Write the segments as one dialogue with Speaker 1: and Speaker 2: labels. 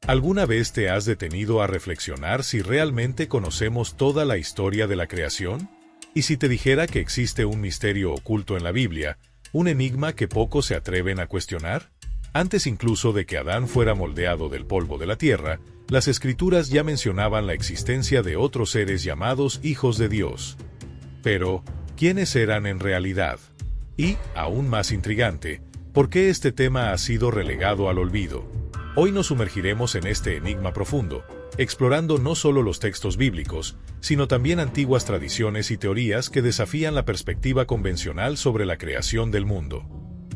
Speaker 1: ¿Alguna vez te has detenido a reflexionar si realmente conocemos toda la historia de la creación? ¿Y si te dijera que existe un misterio oculto en la Biblia, un enigma que pocos se atreven a cuestionar? Antes incluso de que Adán fuera moldeado del polvo de la tierra, las Escrituras ya mencionaban la existencia de otros seres llamados hijos de Dios. Pero, ¿quiénes eran en realidad? Y, aún más intrigante, ¿por qué este tema ha sido relegado al olvido? Hoy nos sumergiremos en este enigma profundo, explorando no solo los textos bíblicos, sino también antiguas tradiciones y teorías que desafían la perspectiva convencional sobre la creación del mundo.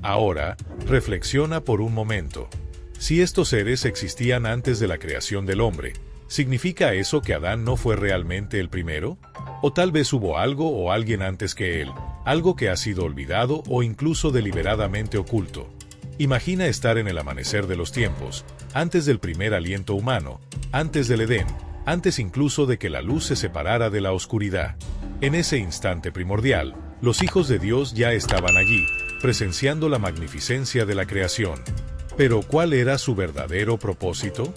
Speaker 1: Ahora, reflexiona por un momento. Si estos seres existían antes de la creación del hombre, ¿significa eso que Adán no fue realmente el primero? ¿O tal vez hubo algo o alguien antes que él, algo que ha sido olvidado o incluso deliberadamente oculto? Imagina estar en el amanecer de los tiempos, antes del primer aliento humano, antes del Edén, antes incluso de que la luz se separara de la oscuridad. En ese instante primordial, los hijos de Dios ya estaban allí, presenciando la magnificencia de la creación. Pero ¿cuál era su verdadero propósito?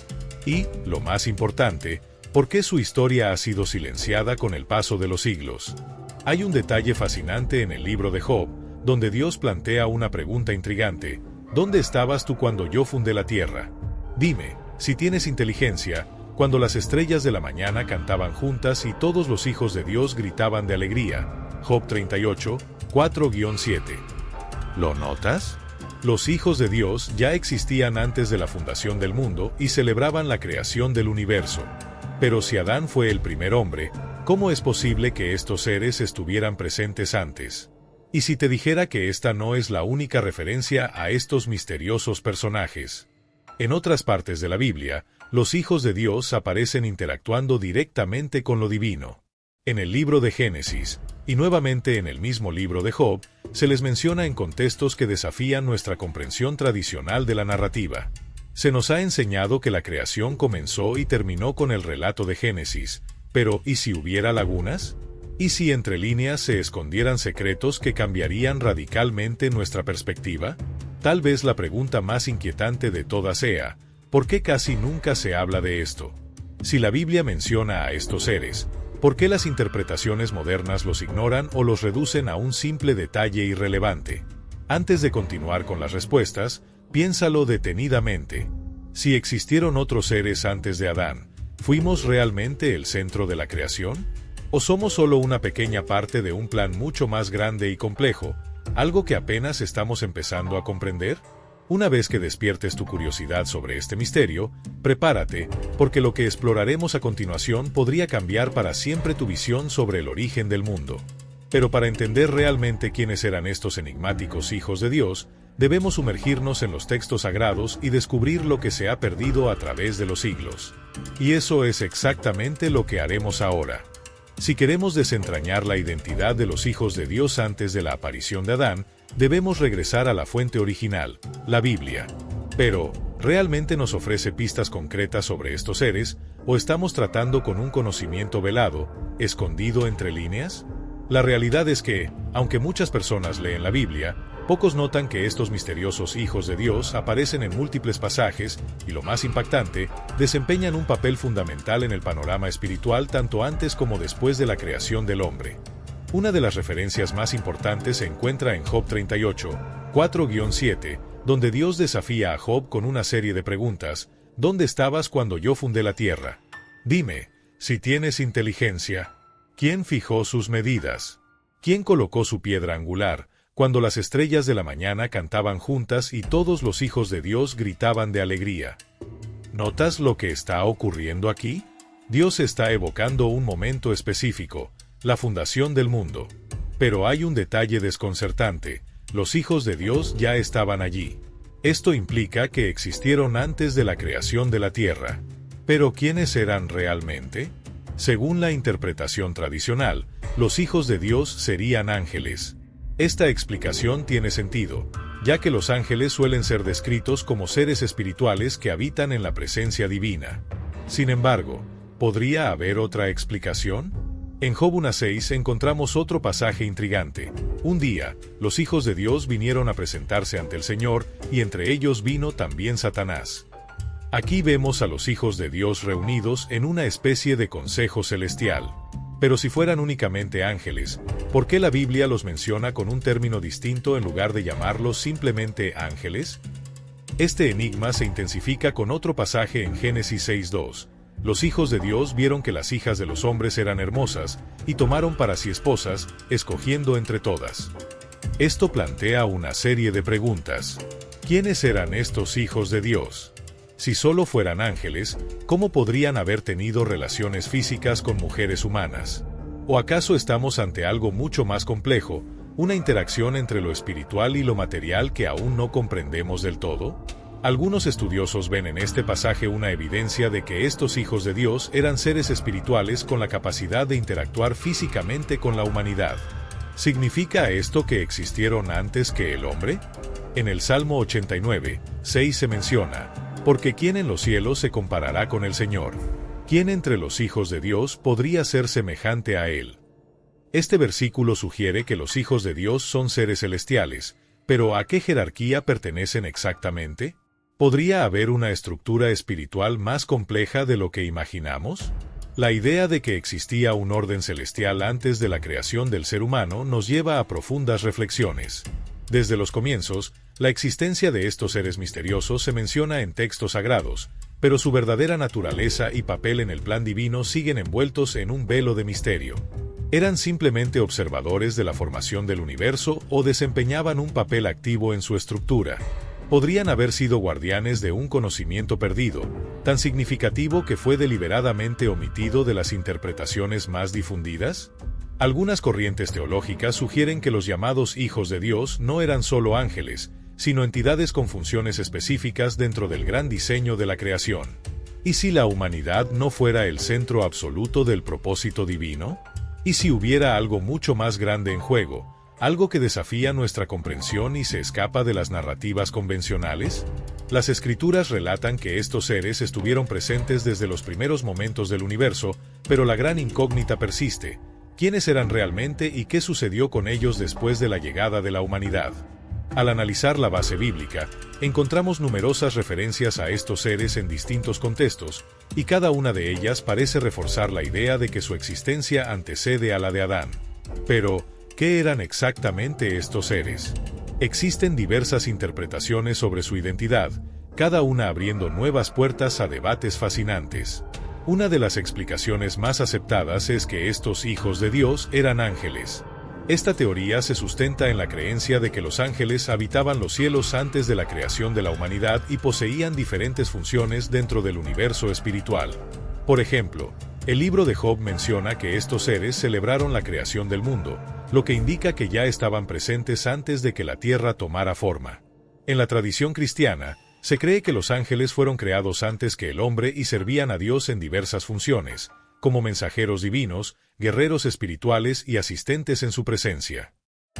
Speaker 1: Y, lo más importante, ¿por qué su historia ha sido silenciada con el paso de los siglos? Hay un detalle fascinante en el libro de Job, donde Dios plantea una pregunta intrigante. ¿Dónde estabas tú cuando yo fundé la tierra? Dime, si tienes inteligencia, cuando las estrellas de la mañana cantaban juntas y todos los hijos de Dios gritaban de alegría. Job 38, 4-7. ¿Lo notas? Los hijos de Dios ya existían antes de la fundación del mundo y celebraban la creación del universo. Pero si Adán fue el primer hombre, ¿cómo es posible que estos seres estuvieran presentes antes? ¿Y si te dijera que esta no es la única referencia a estos misteriosos personajes? En otras partes de la Biblia, los hijos de Dios aparecen interactuando directamente con lo divino. En el libro de Génesis, y nuevamente en el mismo libro de Job, se les menciona en contextos que desafían nuestra comprensión tradicional de la narrativa. Se nos ha enseñado que la creación comenzó y terminó con el relato de Génesis, pero ¿y si hubiera lagunas? ¿Y si entre líneas se escondieran secretos que cambiarían radicalmente nuestra perspectiva? Tal vez la pregunta más inquietante de todas sea, ¿por qué casi nunca se habla de esto? Si la Biblia menciona a estos seres, ¿por qué las interpretaciones modernas los ignoran o los reducen a un simple detalle irrelevante? Antes de continuar con las respuestas, piénsalo detenidamente. Si existieron otros seres antes de Adán, ¿fuimos realmente el centro de la creación? ¿O somos solo una pequeña parte de un plan mucho más grande y complejo, algo que apenas estamos empezando a comprender? Una vez que despiertes tu curiosidad sobre este misterio, prepárate, porque lo que exploraremos a continuación podría cambiar para siempre tu visión sobre el origen del mundo. Pero para entender realmente quiénes eran estos enigmáticos hijos de Dios, debemos sumergirnos en los textos sagrados y descubrir lo que se ha perdido a través de los siglos. Y eso es exactamente lo que haremos ahora. Si queremos desentrañar la identidad de los hijos de Dios antes de la aparición de Adán, debemos regresar a la fuente original, la Biblia. Pero, ¿realmente nos ofrece pistas concretas sobre estos seres, o estamos tratando con un conocimiento velado, escondido entre líneas? La realidad es que, aunque muchas personas leen la Biblia, pocos notan que estos misteriosos hijos de Dios aparecen en múltiples pasajes y, lo más impactante, desempeñan un papel fundamental en el panorama espiritual tanto antes como después de la creación del hombre. Una de las referencias más importantes se encuentra en Job 38, 4-7, donde Dios desafía a Job con una serie de preguntas. ¿Dónde estabas cuando yo fundé la tierra? Dime, si tienes inteligencia. ¿Quién fijó sus medidas? ¿Quién colocó su piedra angular, cuando las estrellas de la mañana cantaban juntas y todos los hijos de Dios gritaban de alegría? ¿Notas lo que está ocurriendo aquí? Dios está evocando un momento específico, la fundación del mundo. Pero hay un detalle desconcertante, los hijos de Dios ya estaban allí. Esto implica que existieron antes de la creación de la tierra. ¿Pero quiénes eran realmente? Según la interpretación tradicional, los hijos de Dios serían ángeles. Esta explicación tiene sentido, ya que los ángeles suelen ser descritos como seres espirituales que habitan en la presencia divina. Sin embargo, ¿podría haber otra explicación? En Job 1:6 encontramos otro pasaje intrigante. Un día, los hijos de Dios vinieron a presentarse ante el Señor, y entre ellos vino también Satanás. Aquí vemos a los hijos de Dios reunidos en una especie de consejo celestial. Pero si fueran únicamente ángeles, ¿por qué la Biblia los menciona con un término distinto en lugar de llamarlos simplemente ángeles? Este enigma se intensifica con otro pasaje en Génesis 6:2. Los hijos de Dios vieron que las hijas de los hombres eran hermosas, y tomaron para sí esposas, escogiendo entre todas. Esto plantea una serie de preguntas. ¿Quiénes eran estos hijos de Dios? Si solo fueran ángeles, ¿cómo podrían haber tenido relaciones físicas con mujeres humanas? ¿O acaso estamos ante algo mucho más complejo, una interacción entre lo espiritual y lo material que aún no comprendemos del todo? Algunos estudiosos ven en este pasaje una evidencia de que estos hijos de Dios eran seres espirituales con la capacidad de interactuar físicamente con la humanidad. ¿Significa esto que existieron antes que el hombre? En el Salmo 89:6 se menciona: porque ¿quién en los cielos se comparará con el Señor? ¿Quién entre los hijos de Dios podría ser semejante a Él? Este versículo sugiere que los hijos de Dios son seres celestiales, pero ¿a qué jerarquía pertenecen exactamente? ¿Podría haber una estructura espiritual más compleja de lo que imaginamos? La idea de que existía un orden celestial antes de la creación del ser humano nos lleva a profundas reflexiones. Desde los comienzos, la existencia de estos seres misteriosos se menciona en textos sagrados, pero su verdadera naturaleza y papel en el plan divino siguen envueltos en un velo de misterio. ¿Eran simplemente observadores de la formación del universo o desempeñaban un papel activo en su estructura? ¿Podrían haber sido guardianes de un conocimiento perdido, tan significativo que fue deliberadamente omitido de las interpretaciones más difundidas? Algunas corrientes teológicas sugieren que los llamados hijos de Dios no eran solo ángeles, sino entidades con funciones específicas dentro del gran diseño de la creación. ¿Y si la humanidad no fuera el centro absoluto del propósito divino? ¿Y si hubiera algo mucho más grande en juego, algo que desafía nuestra comprensión y se escapa de las narrativas convencionales? Las Escrituras relatan que estos seres estuvieron presentes desde los primeros momentos del universo, pero la gran incógnita persiste: ¿quiénes eran realmente y qué sucedió con ellos después de la llegada de la humanidad? Al analizar la base bíblica, encontramos numerosas referencias a estos seres en distintos contextos, y cada una de ellas parece reforzar la idea de que su existencia antecede a la de Adán. Pero, ¿qué eran exactamente estos seres? Existen diversas interpretaciones sobre su identidad, cada una abriendo nuevas puertas a debates fascinantes. Una de las explicaciones más aceptadas es que estos hijos de Dios eran ángeles. Esta teoría se sustenta en la creencia de que los ángeles habitaban los cielos antes de la creación de la humanidad y poseían diferentes funciones dentro del universo espiritual. Por ejemplo, el libro de Job menciona que estos seres celebraron la creación del mundo, lo que indica que ya estaban presentes antes de que la tierra tomara forma. En la tradición cristiana, se cree que los ángeles fueron creados antes que el hombre y servían a Dios en diversas funciones, como mensajeros divinos, guerreros espirituales y asistentes en su presencia.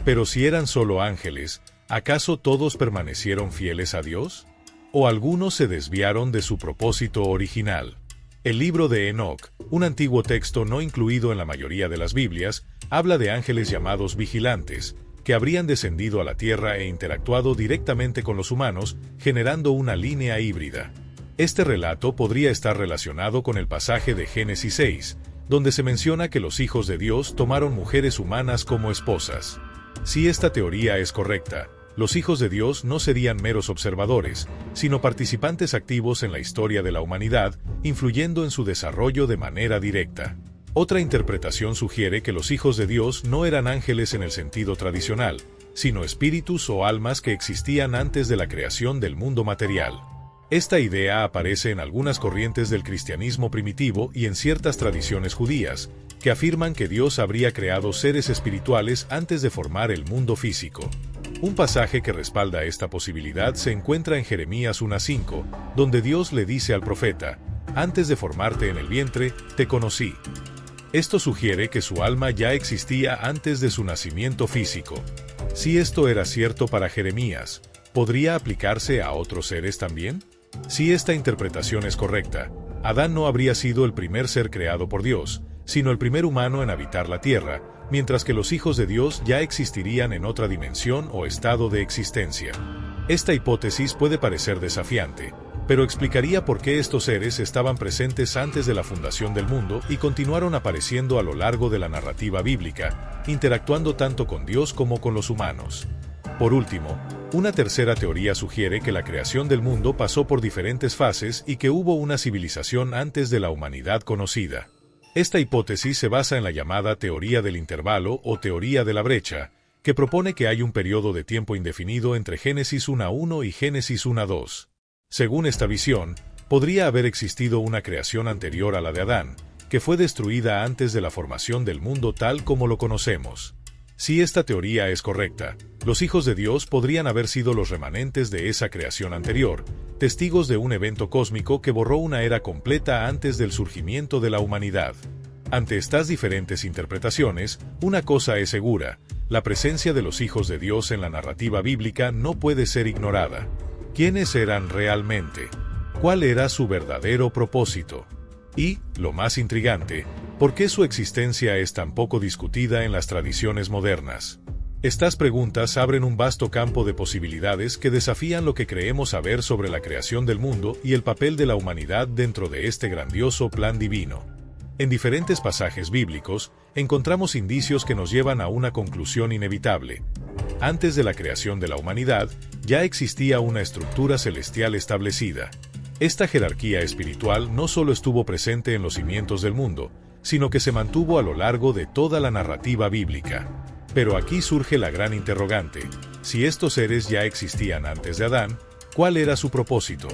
Speaker 1: Pero si eran solo ángeles, ¿acaso todos permanecieron fieles a Dios? ¿O algunos se desviaron de su propósito original? El libro de Enoc, un antiguo texto no incluido en la mayoría de las Biblias, habla de ángeles llamados vigilantes, que habrían descendido a la tierra e interactuado directamente con los humanos, generando una línea híbrida. Este relato podría estar relacionado con el pasaje de Génesis 6, donde se menciona que los hijos de Dios tomaron mujeres humanas como esposas. Si esta teoría es correcta, los hijos de Dios no serían meros observadores, sino participantes activos en la historia de la humanidad, influyendo en su desarrollo de manera directa. Otra interpretación sugiere que los hijos de Dios no eran ángeles en el sentido tradicional, sino espíritus o almas que existían antes de la creación del mundo material. Esta idea aparece en algunas corrientes del cristianismo primitivo y en ciertas tradiciones judías, que afirman que Dios habría creado seres espirituales antes de formar el mundo físico. Un pasaje que respalda esta posibilidad se encuentra en Jeremías 1:5, donde Dios le dice al profeta: «Antes de formarte en el vientre, te conocí». Esto sugiere que su alma ya existía antes de su nacimiento físico. Si esto era cierto para Jeremías, ¿podría aplicarse a otros seres también? Si esta interpretación es correcta, Adán no habría sido el primer ser creado por Dios, sino el primer humano en habitar la tierra, mientras que los hijos de Dios ya existirían en otra dimensión o estado de existencia. Esta hipótesis puede parecer desafiante, pero explicaría por qué estos seres estaban presentes antes de la fundación del mundo y continuaron apareciendo a lo largo de la narrativa bíblica, interactuando tanto con Dios como con los humanos. Por último, una tercera teoría sugiere que la creación del mundo pasó por diferentes fases y que hubo una civilización antes de la humanidad conocida. Esta hipótesis se basa en la llamada teoría del intervalo o teoría de la brecha, que propone que hay un periodo de tiempo indefinido entre Génesis 1:1 y Génesis 1:2. Según esta visión, podría haber existido una creación anterior a la de Adán, que fue destruida antes de la formación del mundo tal como lo conocemos. Si esta teoría es correcta, los hijos de Dios podrían haber sido los remanentes de esa creación anterior, testigos de un evento cósmico que borró una era completa antes del surgimiento de la humanidad. Ante estas diferentes interpretaciones, una cosa es segura: la presencia de los hijos de Dios en la narrativa bíblica no puede ser ignorada. ¿Quiénes eran realmente? ¿Cuál era su verdadero propósito? Y, lo más intrigante, ¿por qué su existencia es tan poco discutida en las tradiciones modernas? Estas preguntas abren un vasto campo de posibilidades que desafían lo que creemos saber sobre la creación del mundo y el papel de la humanidad dentro de este grandioso plan divino. En diferentes pasajes bíblicos, encontramos indicios que nos llevan a una conclusión inevitable. Antes de la creación de la humanidad, ya existía una estructura celestial establecida. Esta jerarquía espiritual no solo estuvo presente en los cimientos del mundo, sino que se mantuvo a lo largo de toda la narrativa bíblica. Pero aquí surge la gran interrogante: si estos seres ya existían antes de Adán, ¿cuál era su propósito?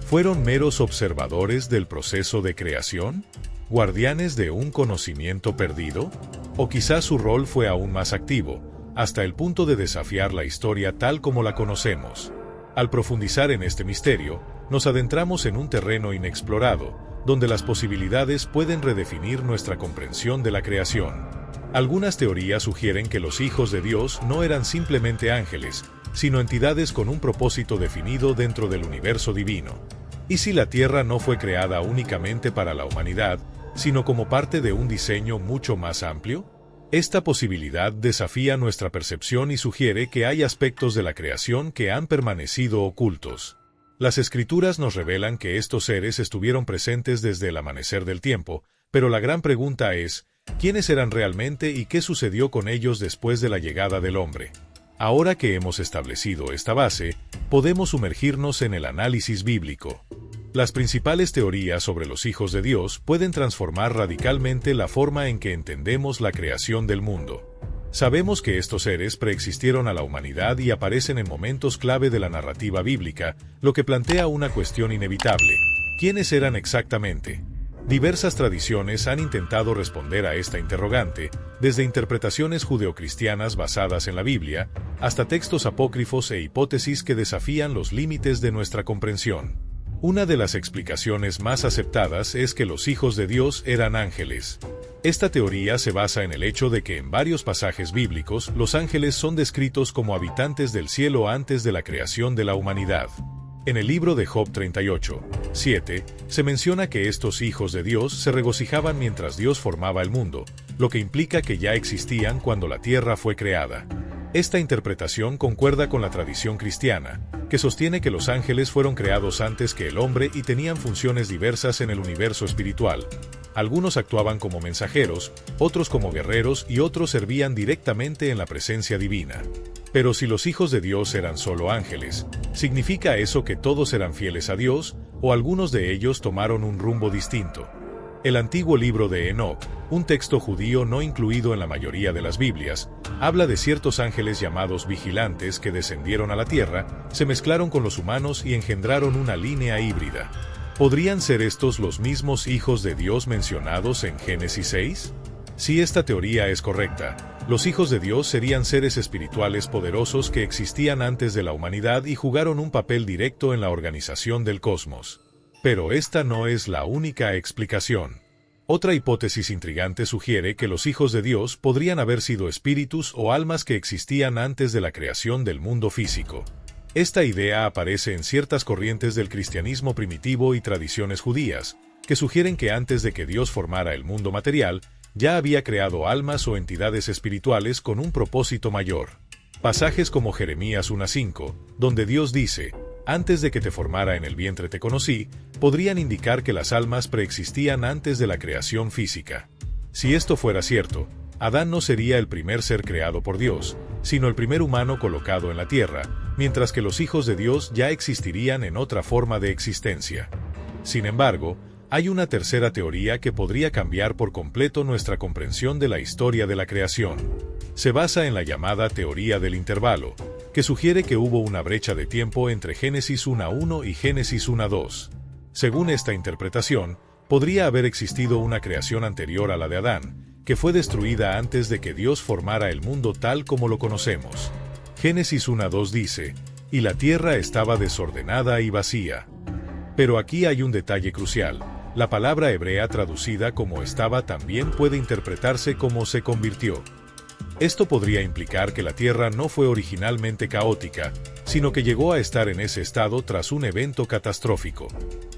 Speaker 1: ¿Fueron meros observadores del proceso de creación? ¿Guardianes de un conocimiento perdido? ¿O quizás su rol fue aún más activo, hasta el punto de desafiar la historia tal como la conocemos? Al profundizar en este misterio, nos adentramos en un terreno inexplorado, donde las posibilidades pueden redefinir nuestra comprensión de la creación. Algunas teorías sugieren que los hijos de Dios no eran simplemente ángeles, sino entidades con un propósito definido dentro del universo divino. ¿Y si la Tierra no fue creada únicamente para la humanidad, sino como parte de un diseño mucho más amplio? Esta posibilidad desafía nuestra percepción y sugiere que hay aspectos de la creación que han permanecido ocultos. Las Escrituras nos revelan que estos seres estuvieron presentes desde el amanecer del tiempo, pero la gran pregunta es: ¿quiénes eran realmente y qué sucedió con ellos después de la llegada del hombre? Ahora que hemos establecido esta base, podemos sumergirnos en el análisis bíblico. Las principales teorías sobre los hijos de Dios pueden transformar radicalmente la forma en que entendemos la creación del mundo. Sabemos que estos seres preexistieron a la humanidad y aparecen en momentos clave de la narrativa bíblica, lo que plantea una cuestión inevitable: ¿quiénes eran exactamente? Diversas tradiciones han intentado responder a esta interrogante, desde interpretaciones judeocristianas basadas en la Biblia, hasta textos apócrifos e hipótesis que desafían los límites de nuestra comprensión. Una de las explicaciones más aceptadas es que los hijos de Dios eran ángeles. Esta teoría se basa en el hecho de que en varios pasajes bíblicos los ángeles son descritos como habitantes del cielo antes de la creación de la humanidad. En el libro de Job 38:7, se menciona que estos hijos de Dios se regocijaban mientras Dios formaba el mundo, lo que implica que ya existían cuando la tierra fue creada. Esta interpretación concuerda con la tradición cristiana, que sostiene que los ángeles fueron creados antes que el hombre y tenían funciones diversas en el universo espiritual. Algunos actuaban como mensajeros, otros como guerreros y otros servían directamente en la presencia divina. Pero si los hijos de Dios eran solo ángeles, ¿significa eso que todos eran fieles a Dios, o algunos de ellos tomaron un rumbo distinto? El antiguo libro de Enoc, un texto judío no incluido en la mayoría de las Biblias, habla de ciertos ángeles llamados vigilantes que descendieron a la tierra, se mezclaron con los humanos y engendraron una línea híbrida. ¿Podrían ser estos los mismos hijos de Dios mencionados en Génesis 6? Si esta teoría es correcta, los hijos de Dios serían seres espirituales poderosos que existían antes de la humanidad y jugaron un papel directo en la organización del cosmos. Pero esta no es la única explicación. Otra hipótesis intrigante sugiere que los hijos de Dios podrían haber sido espíritus o almas que existían antes de la creación del mundo físico. Esta idea aparece en ciertas corrientes del cristianismo primitivo y tradiciones judías, que sugieren que antes de que Dios formara el mundo material, ya había creado almas o entidades espirituales con un propósito mayor. Pasajes como Jeremías 1:5, donde Dios dice: antes de que te formara en el vientre te conocí, podrían indicar que las almas preexistían antes de la creación física. Si esto fuera cierto, Adán no sería el primer ser creado por Dios, sino el primer humano colocado en la tierra, mientras que los hijos de Dios ya existirían en otra forma de existencia. Sin embargo, hay una tercera teoría que podría cambiar por completo nuestra comprensión de la historia de la creación. Se basa en la llamada teoría del intervalo, que sugiere que hubo una brecha de tiempo entre Génesis 1:1 y Génesis 1:2. Según esta interpretación, podría haber existido una creación anterior a la de Adán, que fue destruida antes de que Dios formara el mundo tal como lo conocemos. Génesis 1:2 dice, «Y la tierra estaba desordenada y vacía». Pero aquí hay un detalle crucial. La palabra hebrea traducida como estaba también puede interpretarse como se convirtió. Esto podría implicar que la tierra no fue originalmente caótica, sino que llegó a estar en ese estado tras un evento catastrófico.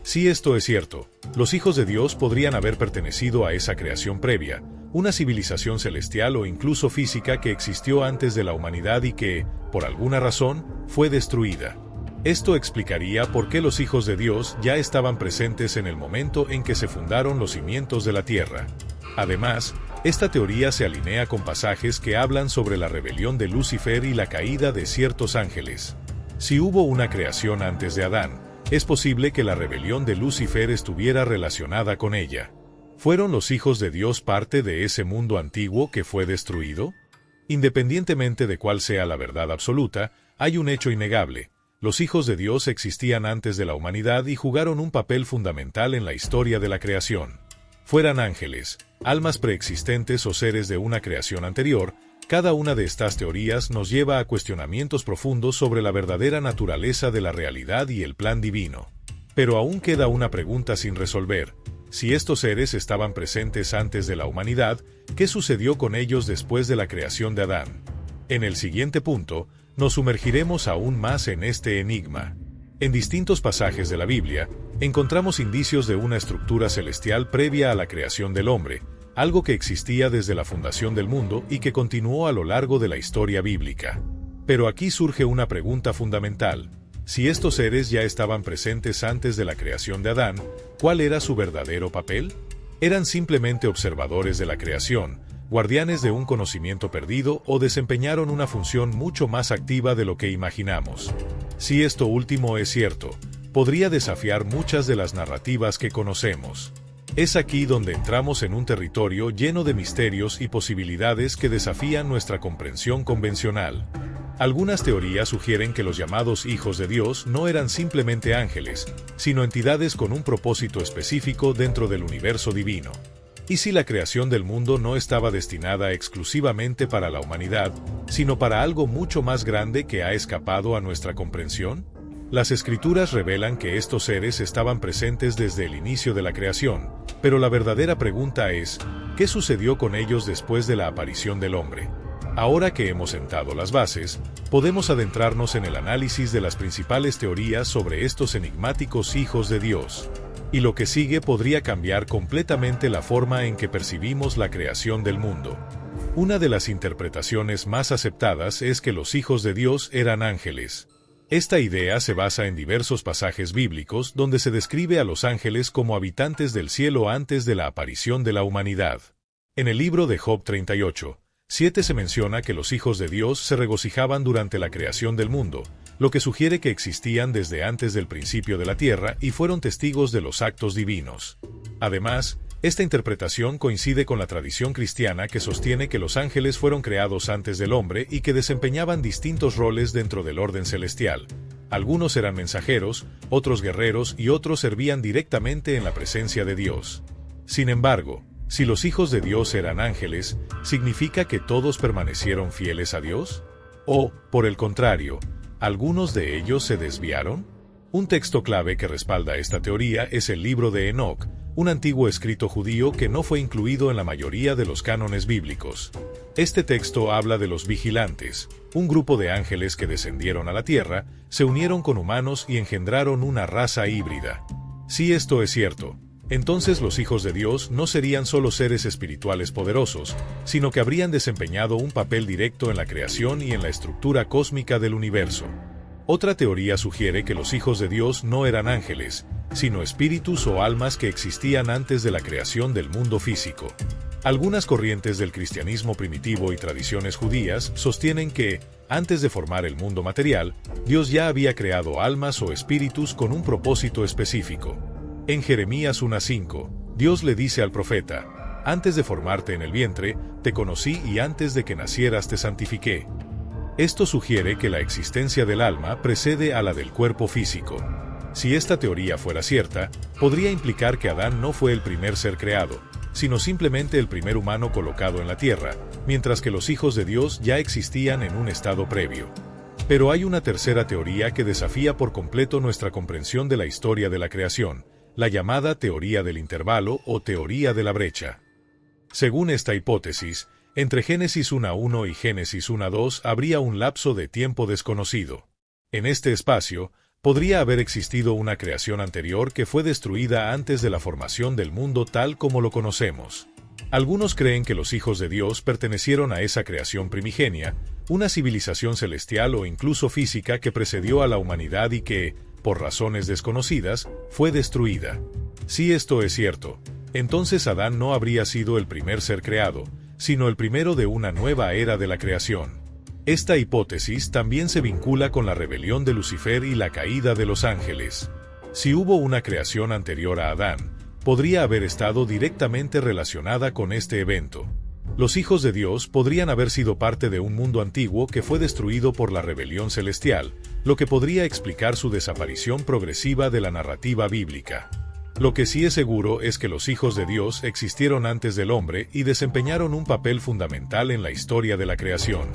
Speaker 1: Si esto es cierto, los hijos de Dios podrían haber pertenecido a esa creación previa, una civilización celestial o incluso física que existió antes de la humanidad y que, por alguna razón, fue destruida. Esto explicaría por qué los hijos de Dios ya estaban presentes en el momento en que se fundaron los cimientos de la tierra. Además, esta teoría se alinea con pasajes que hablan sobre la rebelión de Lucifer y la caída de ciertos ángeles. Si hubo una creación antes de Adán, es posible que la rebelión de Lucifer estuviera relacionada con ella. ¿Fueron los hijos de Dios parte de ese mundo antiguo que fue destruido? Independientemente de cuál sea la verdad absoluta, hay un hecho innegable. Los hijos de Dios existían antes de la humanidad y jugaron un papel fundamental en la historia de la creación. Fueran ángeles, almas preexistentes o seres de una creación anterior, cada una de estas teorías nos lleva a cuestionamientos profundos sobre la verdadera naturaleza de la realidad y el plan divino. Pero aún queda una pregunta sin resolver. Si estos seres estaban presentes antes de la humanidad, ¿qué sucedió con ellos después de la creación de Adán? En el siguiente punto, nos sumergiremos aún más en este enigma. En distintos pasajes de la Biblia, encontramos indicios de una estructura celestial previa a la creación del hombre, algo que existía desde la fundación del mundo y que continuó a lo largo de la historia bíblica. Pero aquí surge una pregunta fundamental. Si estos seres ya estaban presentes antes de la creación de Adán, ¿cuál era su verdadero papel? ¿Eran simplemente observadores de la creación, guardianes de un conocimiento perdido o desempeñaron una función mucho más activa de lo que imaginamos? Si esto último es cierto, podría desafiar muchas de las narrativas que conocemos. Es aquí donde entramos en un territorio lleno de misterios y posibilidades que desafían nuestra comprensión convencional. Algunas teorías sugieren que los llamados hijos de Dios no eran simplemente ángeles, sino entidades con un propósito específico dentro del universo divino. ¿Y si la creación del mundo no estaba destinada exclusivamente para la humanidad, sino para algo mucho más grande que ha escapado a nuestra comprensión? Las Escrituras revelan que estos seres estaban presentes desde el inicio de la creación, pero la verdadera pregunta es, ¿qué sucedió con ellos después de la aparición del hombre? Ahora que hemos sentado las bases, podemos adentrarnos en el análisis de las principales teorías sobre estos enigmáticos hijos de Dios. Y lo que sigue podría cambiar completamente la forma en que percibimos la creación del mundo. Una de las interpretaciones más aceptadas es que los hijos de Dios eran ángeles. Esta idea se basa en diversos pasajes bíblicos donde se describe a los ángeles como habitantes del cielo antes de la aparición de la humanidad. En el libro de Job 38:7 se menciona que los hijos de Dios se regocijaban durante la creación del mundo, lo que sugiere que existían desde antes del principio de la tierra y fueron testigos de los actos divinos. Además, esta interpretación coincide con la tradición cristiana que sostiene que los ángeles fueron creados antes del hombre y que desempeñaban distintos roles dentro del orden celestial. Algunos eran mensajeros, otros guerreros y otros servían directamente en la presencia de Dios. Sin embargo, si los hijos de Dios eran ángeles, ¿significa que todos permanecieron fieles a Dios? ¿O, por el contrario, algunos de ellos se desviaron? Un texto clave que respalda esta teoría es el libro de Enoc, un antiguo escrito judío que no fue incluido en la mayoría de los cánones bíblicos. Este texto habla de los vigilantes, un grupo de ángeles que descendieron a la tierra, se unieron con humanos y engendraron una raza híbrida. Si esto es cierto, entonces los hijos de Dios no serían solo seres espirituales poderosos, sino que habrían desempeñado un papel directo en la creación y en la estructura cósmica del universo. Otra teoría sugiere que los hijos de Dios no eran ángeles, sino espíritus o almas que existían antes de la creación del mundo físico. Algunas corrientes del cristianismo primitivo y tradiciones judías sostienen que, antes de formar el mundo material, Dios ya había creado almas o espíritus con un propósito específico. En Jeremías 1:5, Dios le dice al profeta: «Antes de formarte en el vientre, te conocí y antes de que nacieras te santifiqué». Esto sugiere que la existencia del alma precede a la del cuerpo físico. Si esta teoría fuera cierta, podría implicar que Adán no fue el primer ser creado, sino simplemente el primer humano colocado en la tierra, mientras que los hijos de Dios ya existían en un estado previo. Pero hay una tercera teoría que desafía por completo nuestra comprensión de la historia de la creación, la llamada teoría del intervalo o teoría de la brecha. Según esta hipótesis, entre Génesis 1:1 y Génesis 1:2 habría un lapso de tiempo desconocido. En este espacio, podría haber existido una creación anterior que fue destruida antes de la formación del mundo tal como lo conocemos. Algunos creen que los hijos de Dios pertenecieron a esa creación primigenia, una civilización celestial o incluso física que precedió a la humanidad y que, por razones desconocidas, fue destruida. Si esto es cierto, entonces Adán no habría sido el primer ser creado, sino el primero de una nueva era de la creación. Esta hipótesis también se vincula con la rebelión de Lucifer y la caída de los ángeles. Si hubo una creación anterior a Adán, podría haber estado directamente relacionada con este evento. Los hijos de Dios podrían haber sido parte de un mundo antiguo que fue destruido por la rebelión celestial, lo que podría explicar su desaparición progresiva de la narrativa bíblica. Lo que sí es seguro es que los hijos de Dios existieron antes del hombre y desempeñaron un papel fundamental en la historia de la creación.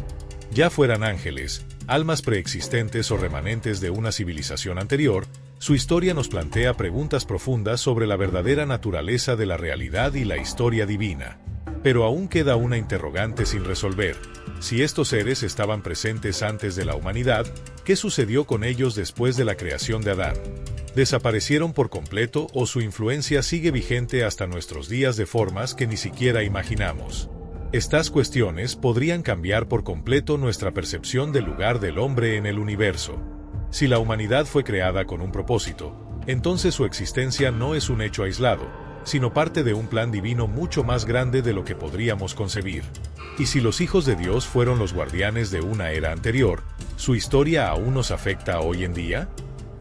Speaker 1: Ya fueran ángeles, almas preexistentes o remanentes de una civilización anterior, su historia nos plantea preguntas profundas sobre la verdadera naturaleza de la realidad y la historia divina. Pero aún queda una interrogante sin resolver. Si estos seres estaban presentes antes de la humanidad, ¿qué sucedió con ellos después de la creación de Adán? ¿Desaparecieron por completo o su influencia sigue vigente hasta nuestros días de formas que ni siquiera imaginamos? Estas cuestiones podrían cambiar por completo nuestra percepción del lugar del hombre en el universo. Si la humanidad fue creada con un propósito, entonces su existencia no es un hecho aislado, sino parte de un plan divino mucho más grande de lo que podríamos concebir. Y si los hijos de Dios fueron los guardianes de una era anterior, ¿su historia aún nos afecta hoy en día?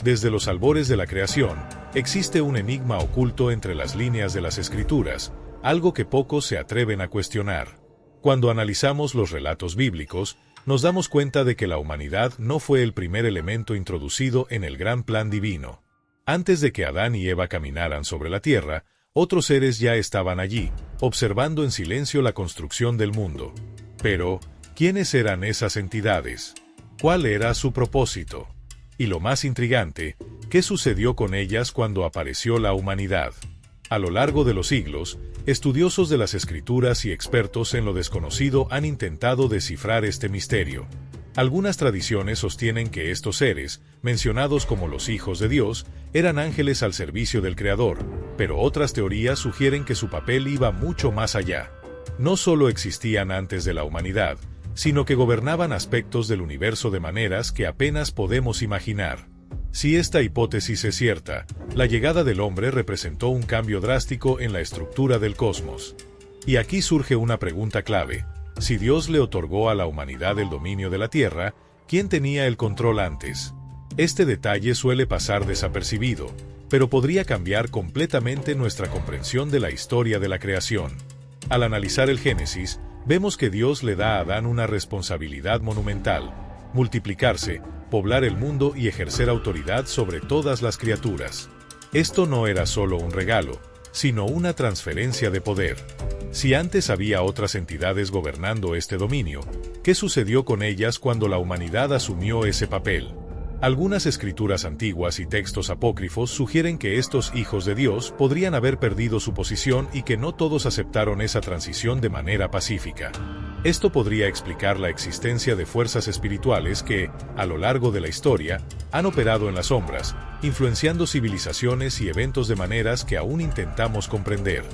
Speaker 1: Desde los albores de la creación, existe un enigma oculto entre las líneas de las Escrituras, algo que pocos se atreven a cuestionar. Cuando analizamos los relatos bíblicos, nos damos cuenta de que la humanidad no fue el primer elemento introducido en el gran plan divino. Antes de que Adán y Eva caminaran sobre la tierra, otros seres ya estaban allí, observando en silencio la construcción del mundo. Pero, ¿quiénes eran esas entidades? ¿Cuál era su propósito? Y lo más intrigante, ¿qué sucedió con ellas cuando apareció la humanidad? A lo largo de los siglos, estudiosos de las Escrituras y expertos en lo desconocido han intentado descifrar este misterio. Algunas tradiciones sostienen que estos seres, mencionados como los hijos de Dios, eran ángeles al servicio del Creador, pero otras teorías sugieren que su papel iba mucho más allá. No solo existían antes de la humanidad, sino que gobernaban aspectos del universo de maneras que apenas podemos imaginar. Si esta hipótesis es cierta, la llegada del hombre representó un cambio drástico en la estructura del cosmos. Y aquí surge una pregunta clave. Si Dios le otorgó a la humanidad el dominio de la Tierra, ¿quién tenía el control antes? Este detalle suele pasar desapercibido, pero podría cambiar completamente nuestra comprensión de la historia de la creación. Al analizar el Génesis, vemos que Dios le da a Adán una responsabilidad monumental: multiplicarse, poblar el mundo y ejercer autoridad sobre todas las criaturas. Esto no era solo un regalo, sino una transferencia de poder. Si antes había otras entidades gobernando este dominio, ¿qué sucedió con ellas cuando la humanidad asumió ese papel? Algunas escrituras antiguas y textos apócrifos sugieren que estos hijos de Dios podrían haber perdido su posición y que no todos aceptaron esa transición de manera pacífica. Esto podría explicar la existencia de fuerzas espirituales que, a lo largo de la historia, han operado en las sombras, influenciando civilizaciones y eventos de maneras que aún intentamos comprender.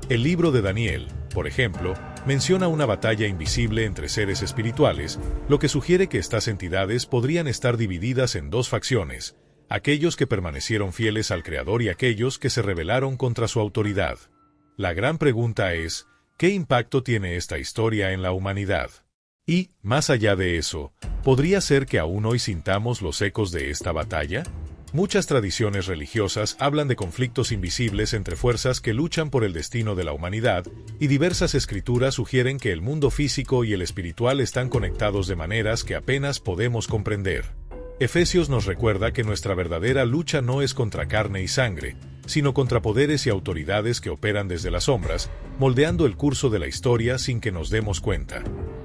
Speaker 1: El libro de Daniel, por ejemplo, menciona una batalla invisible entre seres espirituales, lo que sugiere que estas entidades podrían estar divididas en dos facciones, aquellos que permanecieron fieles al Creador y aquellos que se rebelaron contra su autoridad. La gran pregunta es, ¿qué impacto tiene esta historia en la humanidad? Y, más allá de eso, ¿podría ser que aún hoy sintamos los ecos de esta batalla? Muchas tradiciones religiosas hablan de conflictos invisibles entre fuerzas que luchan por el destino de la humanidad, y diversas escrituras sugieren que el mundo físico y el espiritual están conectados de maneras que apenas podemos comprender. Efesios nos recuerda que nuestra verdadera lucha no es contra carne y sangre, sino contra poderes y autoridades que operan desde las sombras, moldeando el curso de la historia sin que nos demos cuenta.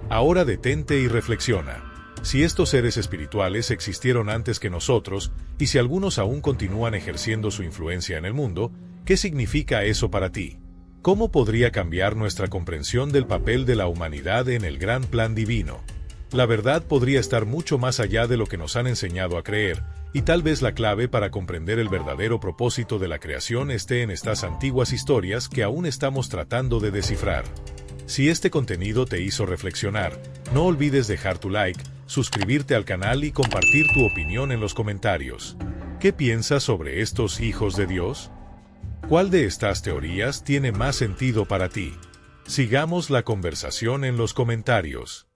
Speaker 1: Ahora detente y reflexiona. Si estos seres espirituales existieron antes que nosotros, y si algunos aún continúan ejerciendo su influencia en el mundo, ¿qué significa eso para ti? ¿Cómo podría cambiar nuestra comprensión del papel de la humanidad en el gran plan divino? La verdad podría estar mucho más allá de lo que nos han enseñado a creer, y tal vez la clave para comprender el verdadero propósito de la creación esté en estas antiguas historias que aún estamos tratando de descifrar. Si este contenido te hizo reflexionar, no olvides dejar tu like, suscribirte al canal y compartir tu opinión en los comentarios. ¿Qué piensas sobre estos hijos de Dios? ¿Cuál de estas teorías tiene más sentido para ti? Sigamos la conversación en los comentarios.